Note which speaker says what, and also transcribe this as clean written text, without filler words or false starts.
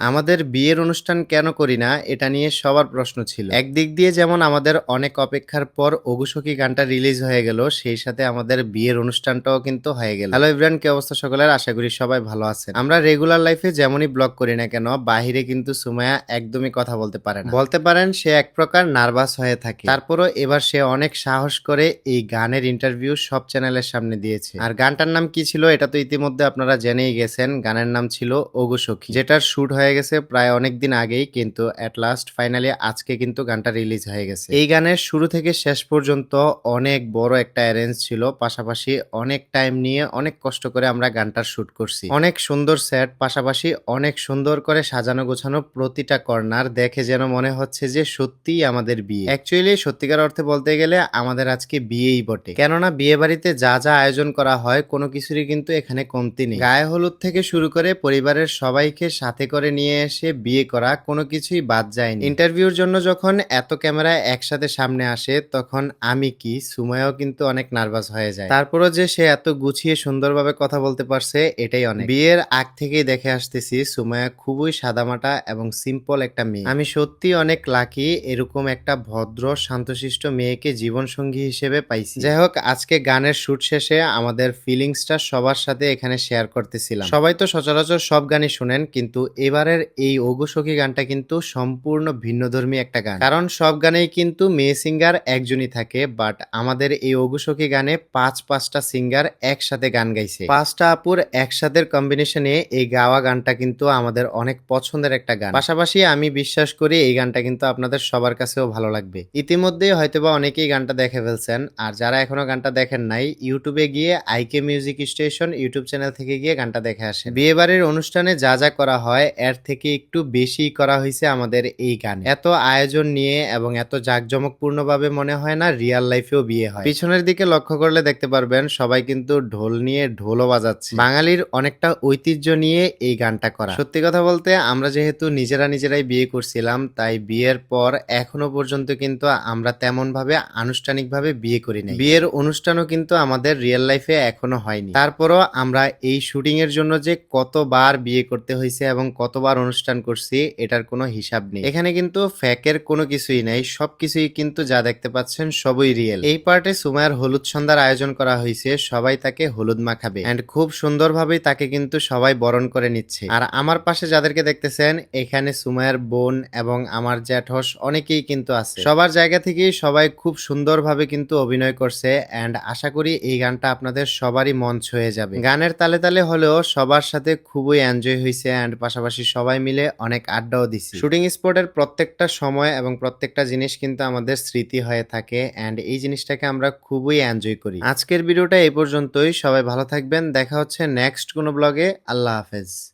Speaker 1: আমাদের বিয়ের অনুষ্ঠান কেন করি না এটা নিয়ে সবার প্রশ্ন ছিল। একদিক দিয়ে যেমন আমাদের অনেক অপেক্ষার পর ওগো সখী গানটা রিলিজ হয়ে গেল, সেই সাথে আমাদের বিয়ের অনুষ্ঠানটাও কিন্তু হয়ে গেল। হ্যালো এভরিওয়ান, কি অবস্থা সকলের? আশা করি সবাই ভালো আছেন। আমরা রেগুলার লাইফে যেমনই ব্লগ করি না কেন, বাহিরে কিন্তু সুমাইয়া একদমই কথা বলতে পারে না। বলতে পারেন সে এক প্রকার নার্ভাস হয়ে থাকে। তারপরও এবার সে অনেক সাহস করে এই গানের ইন্টারভিউ সব চ্যানেলের সামনে দিয়েছে। আর গানটার নাম কি ছিল এটা তো ইতিমধ্যে আপনারা জেনেই গেছেন। গানের নাম ছিল ওগো সখী, যেটার শুট হয়ে গেছে প্রায় অনেকদিন আগেই, কিন্তু এট লাস্ট ফাইনালি আজকে কিন্তু গানটা রিলিজ হয়ে গেছে। এই গানের শুরু থেকে শেষ পর্যন্ত অনেক বড় একটা অ্যারেঞ্জ ছিল, পাশাপাশি অনেক টাইম নিয়ে অনেক কষ্ট করে আমরা গানটার শুট করছি। অনেক সুন্দর সেট, পাশাপাশি অনেক সুন্দর করে সাজানো গোছানো প্রতিটা কর্নার দেখে যেন মনে হচ্ছে যে সত্যিই আমাদের বিয়ে। অ্যাকচুয়ালি সত্যিকার অর্থে বলতে গেলে আমাদের আজকে বিয়েই বটে, কেননা বিয়ে বাড়িতে যা যা আয়োজন করা হয় কোনো কিছুরই কিন্তু এখানে কমতি নেই। গায়ে হলুদ থেকে শুরু করে পরিবারের সবাইকে সাথে করে নিয়ে এসে বিয়ে করা কোনো কিছুই বাদ যায়নি। ইন্টারভিউর জন্য যখন এত ক্যামেরা একসাথে সামনে আসে তখন আমি কি সুমাইয়াও কিন্তু অনেক নার্ভাস হয়ে যায়। তারপরও যে সে এত গুছিয়ে সুন্দরভাবে কথা বলতে পারছে এটাই অনেক। বিয়ের আগ থেকেই দেখে আসতেছি সুমাইয়া খুবই সাদামাটা এবং সিম্পল একটা মেয়ে। আমি সত্যি অনেক লাকি এরকম একটা ভদ্র শান্তশিষ্ট মেয়েকে জীবন সঙ্গী হিসেবে পাইছি। যাই হোক, আজকে গানের শুট শেষে আমাদের ফিলিংসটা সবার সাথে এখানে শেয়ার করতেছিলাম। সবাই তো সচরাচর সব গানই শুনেন, কিন্তু এবারের এই ওগো সখী গানটা কিন্তু সম্পূর্ণ ভিন্নধর্মী একটা গান। কারণ সব গানেই কিন্তু মেয়ে সিঙ্গার একজনই থাকে, বাট আমাদের এই ওগো সখী গানে পাঁচটা সিঙ্গার একসাথে গান গাইছে। পাঁচটা আপুর একসাথে কম্বিনেশনে এই গাওয়া গানটা কিন্তু আমাদের অনেক পছন্দের একটা গান। পাশাপাশি আমি বিশ্বাস করি এই গানটা কিন্তু আপনাদের সবার কাছেও ভালো লাগবে। ইতিমধ্যেই হয়তোবা অনেকেই গানটা দেখে ফেলছেন, আর যারা এখনো গানটা দেখেন নাই ইউটিউবে গিয়ে আইকে মিউজিক স্টেশন ইউটিউব চ্যানেল থেকে গিয়ে গানটা দেখে আসেন। বিয়ে বাড়ির অনুষ্ঠানে যা যা করা হয় এর থেকে একটু বেশি করা হয়েছে আমাদের এই গানে। এত আয়োজন নিয়ে এবং এত জাঁকজমকপূর্ণ ভাবে মনে হয় না রিয়েল লাইফেও বিয়ে হয়। পিছনের দিকে লক্ষ্য করলে দেখতে পারবেন সবাই কিন্তু ঢোল নিয়ে ঢোলও বাজাচ্ছে। বাঙালির অনেকটা ঐতিহ্য নিয়ে এই গানটা করা। সত্যি কথা বলতে আমরা যেহেতু নিজেরাই বিয়ে করছিলাম, তাই বিয়ের পর এখনো পর্যন্ত কিন্তু আমরা তেমন ভাবে আনুষ্ঠানিকভাবে বিয়ে করি নাই। বিয়ের অনুষ্ঠানও কিন্তু আমাদের রিয়েল লাইফে এখনো হয়নি। তারপরও আমরা এই শুটিং এর জন্য যে কতবার বিয়ে করতে হয়েছে এবং কতবার অনুষ্ঠান করছি এটার কোনো হিসাব নেই। এখানে কিন্তু ফ্যাকের কোনো কিছুই নাই, সবকিছুই কিন্তু যা দেখতে পাচ্ছেন সবই রিয়েল। এই পার্টে সুমাইয়ার হলুদ সন্ধ্যার আয়োজন করা হয়েছে, সবাই তাকে হলুদ মাখাবে এন্ড খুব সুন্দরভাবেই তাকে কিন্তু সবাই বরণ করে নিচ্ছে। আর আমার পাশে যাদেরকে দেখতেছেন এখানে সুমাইয়ার বোন এবং আমার জ্যাঠস অনেকেই কিন্তু আছে। সবার জায়গা থেকেই সবাই খুব সুন্দরভাবে কিন্তু অভিনয় করছে এন্ড আশা করি এই গানটা আপনাদের সবারই মন ছুঁয়ে যাবে। গানের তালে তালে হলেও সবার সাথে খুবই এনজয় হয়েছে এন্ড পাশাপাশি সবাই মিলে অনেক আড্ডাও দিছি। শুটিং স্পটের প্রত্যেকটা সময় এবং প্রত্যেকটা জিনিস কিন্তু আমাদের স্মৃতি হয়ে থাকে এন্ড এই জিনিসটাকে আমরা খুবই এনজয় করি। আজকের ভিডিওটা এই পর্যন্তই। সবাই ভালো থাকবেন, দেখা হচ্ছে নেক্সট কোনো ব্লগে। আল্লাহ হাফেজ।